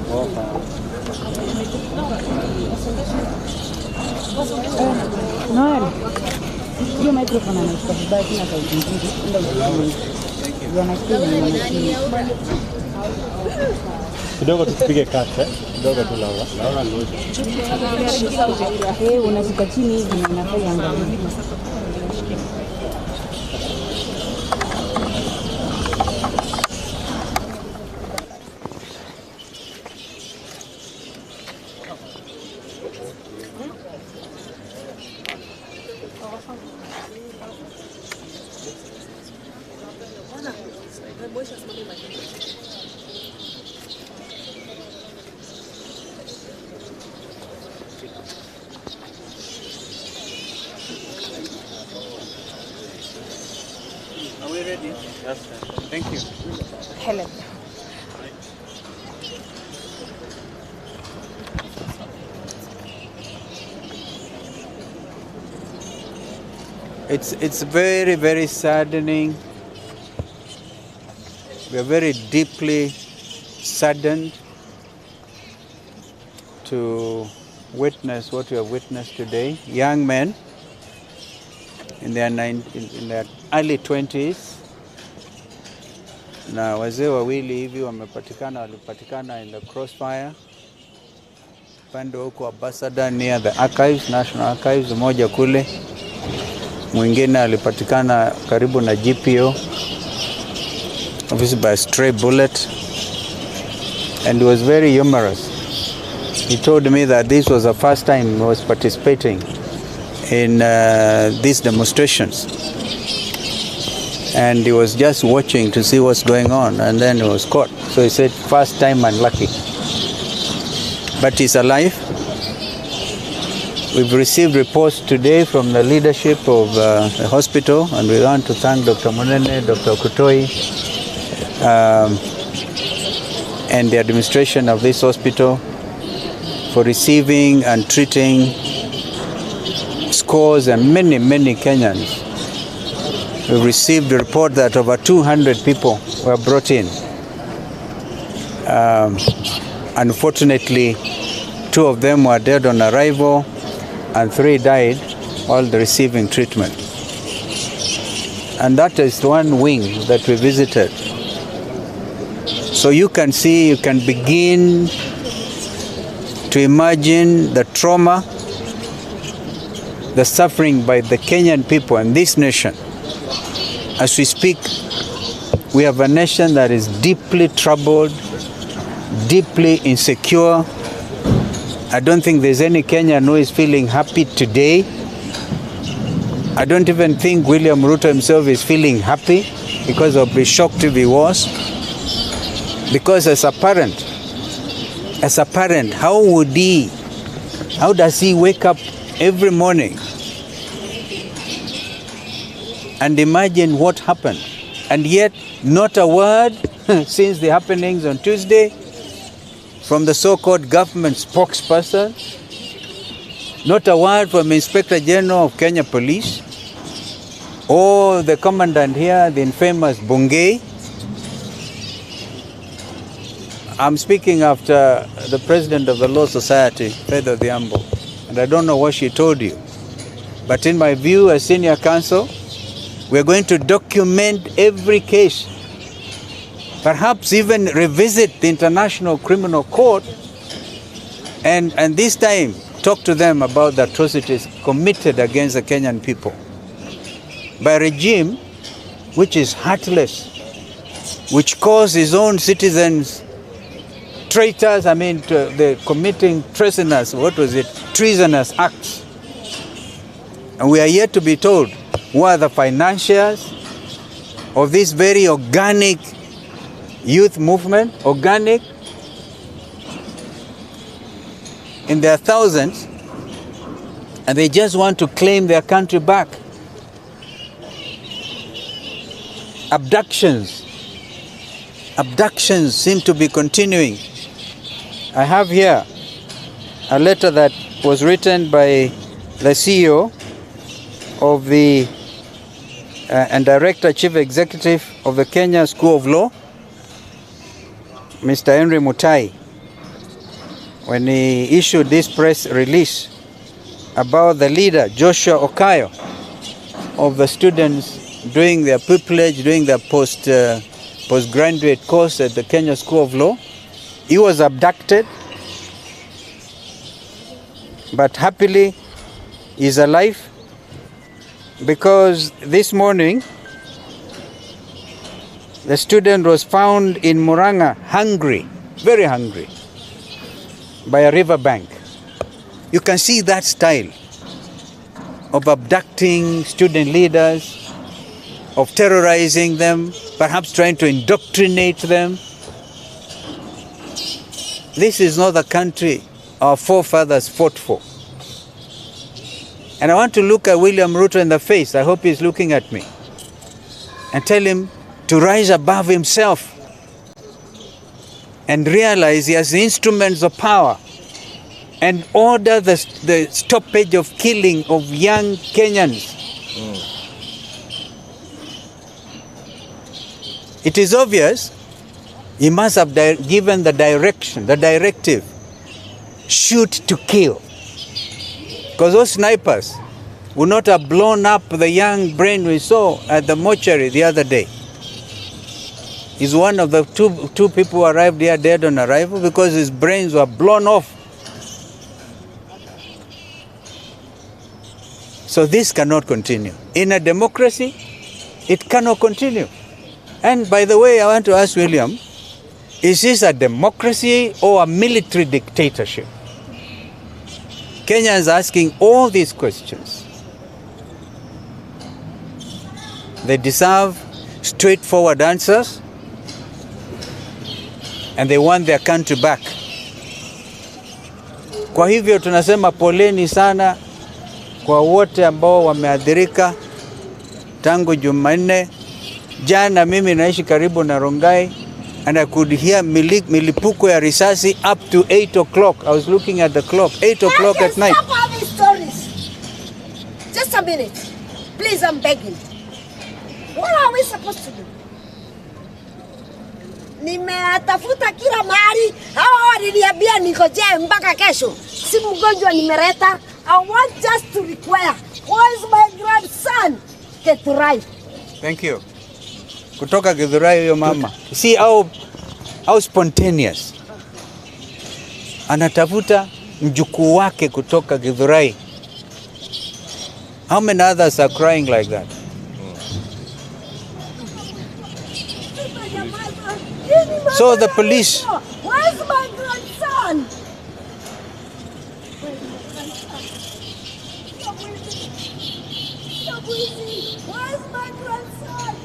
No, hiyo microphone anachukua vibaya, tuna sauti nzuri. Kidogo tupige kata, kidogo tu lawa. Unashika chini hivi na inafanya angalia. Are we ready? Yes, sir. Thank you. Hello. It's very, very saddening. We are very deeply saddened to witness what we have witnessed today. Young men in their early 20s na wazee wawili hivi walipatikana in the crossfire pande huko Ambassador near the archives, National Archives, mmoja kule, mwingine alipatikana karibu na GPO, obviously by a stray bullet, and he was very humorous. He told me that this was the first time he was participating in these demonstrations, and he was just watching to see what's going on, and then he was caught. So he said, first time unlucky, but he's alive. We've received reports today from the leadership of the hospital, and we want to thank Dr. Munene, Dr. Kutoi, and the administration of this hospital for receiving and treating scores and many, many Kenyans. We've received a report that over 200 people were brought in. Unfortunately, 2 of them were dead on arrival, and 3 died while receiving treatment. And that is one wing that we visited. So you can see, you can begin to imagine the trauma, the suffering by the Kenyan people and this nation. As we speak, we have a nation that is deeply troubled, deeply insecure. I don't think there's any Kenyan who is feeling happy today. I don't even think William Ruto himself is feeling happy because of the shocked he was. Because as a parent, how does he wake up every morning and imagine what happened? And yet, not a word since the happenings on Tuesday from the so-called government spokesperson, not a word from Inspector General of Kenya Police, or the commandant here, the infamous Bungei. I'm speaking after the president of the Law Society, Faith Odhiambo, and I don't know what she told you. But in my view, as senior counsel, we're going to document every case, perhaps even revisit the International Criminal Court, and this time talk to them about the atrocities committed against the Kenyan people by a regime which is heartless, which calls his own citizens traitors, they're committing treasonous, treasonous acts. And we are yet to be told who are the financiers of this very organic youth movement, organic in their thousands, and they just want to claim their country back. Abductions seem to be continuing. I have here a letter that was written by the CEO of the and Director Chief Executive of the Kenya School of Law, Mr. Henry Mutai. when he issued this press release about the leader, Joshua Okayo, of the students doing their pupillage, doing their postgraduate course at the Kenya School of Law. He was abducted, but happily he's alive, because this morning the student was found in Murang'a hungry, very hungry, by a river bank. You can see that style of abducting student leaders, of terrorizing them, perhaps trying to indoctrinate them. This is not the country our forefathers fought for. And I want to look at William Ruto in the face, I hope he's looking at me, and tell him to rise above himself and realize he has the instruments of power and order the stoppage of killing of young Kenyans. It is obvious he must have given the directive, shoot to kill. Because those snipers would not have blown up the young brain we saw at the mortuary the other day. He's one of the two people who arrived here dead on arrival because his brains were blown off. So this cannot continue. In a democracy, it cannot continue. And by the way, I want to ask William, is this a democracy or a military dictatorship? Kenyans are asking all these questions. They deserve straightforward answers, and they want their country back. Kwa hivyo tunasema poleni sana kwa wote ambao wameathirika tangu Jumanne. Jana mimi naishi karibu na Rongai, and I could hear milipuko ya risasi up to 8 o'clock. I was looking at the clock, 8 o'clock at night. Stop all these stories. Just a minute. Please, I'm begging. What are we supposed to do? Nimetafuta kila mahali. Hawa waliniambia ningojee mpaka kesho. Si mgonjwa nimeleta. I want just to require. Where is my grandson? Githurai. Thank you. Kutoka Githurai huyo mama. See how spontaneous. Anatafuta mjukuu wake kutoka Githurai. How many others are crying like that? So the police. Where's my grandson? Where's my grandson?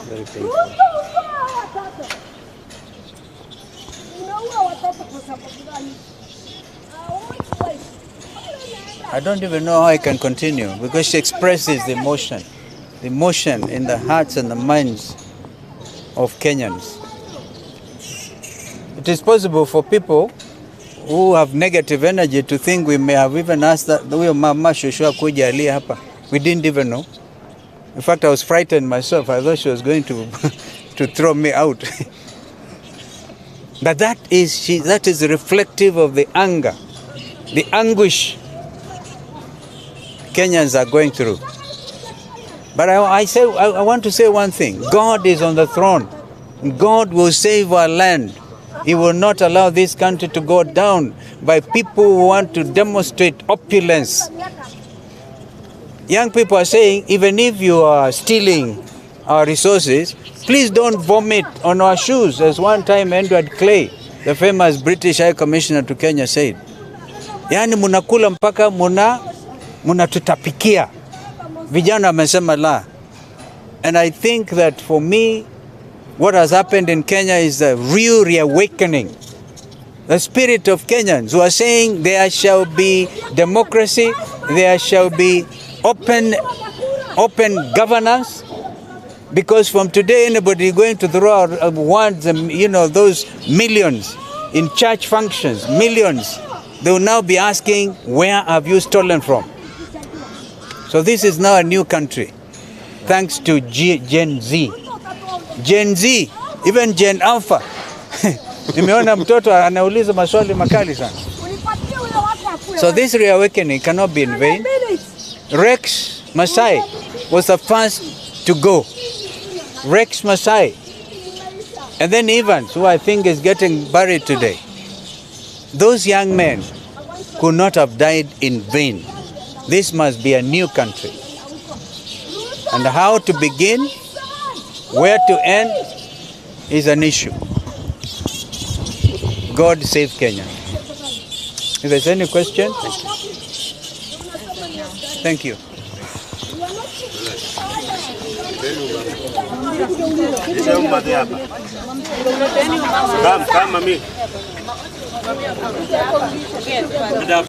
Very painful. I don't even know how I can continue, because she expresses the emotion in the hearts and the minds of Kenyans. It is possible for people who have negative energy to think we may have even asked that huyo mama Joshua kuja alia hapa. We didn't even know. In fact, I was frightened myself. I thought she was going to throw me out. But that is reflective of the anger, the anguish Kenyans are going through. But I want to say one thing. God is on the throne. God will save our land. He will not allow this country to go down by people who want to demonstrate opulence. Young people are saying, even if you are stealing our resources, please don't vomit on our shoes, as one time Edward Clay, the famous British High Commissioner to Kenya, said. Yani munakula mpaka munatutapikia. Vijana wamesema la. And I think that for me, what has happened in Kenya is a real reawakening. The spirit of Kenyans who are saying there shall be democracy, there shall be open governance, because from today anybody going to throw out words, those millions in church functions, millions, they will now be asking, where have you stolen from? So this is now a new country, thanks to Gen Z. Gen Z, even Gen Alpha, Nimeona mtoto anauliza maswali makali sana. Unipatie ule watu akue. So this reawakening cannot be in vain. Rex Masai was the first to go. Rex Masai. And then Evans, who I think is getting buried today. Those young men could not have died in vain. This must be a new country. And how to begin, where to end, is an issue. God save Kenya. If there's any question, thank you. Kama mimi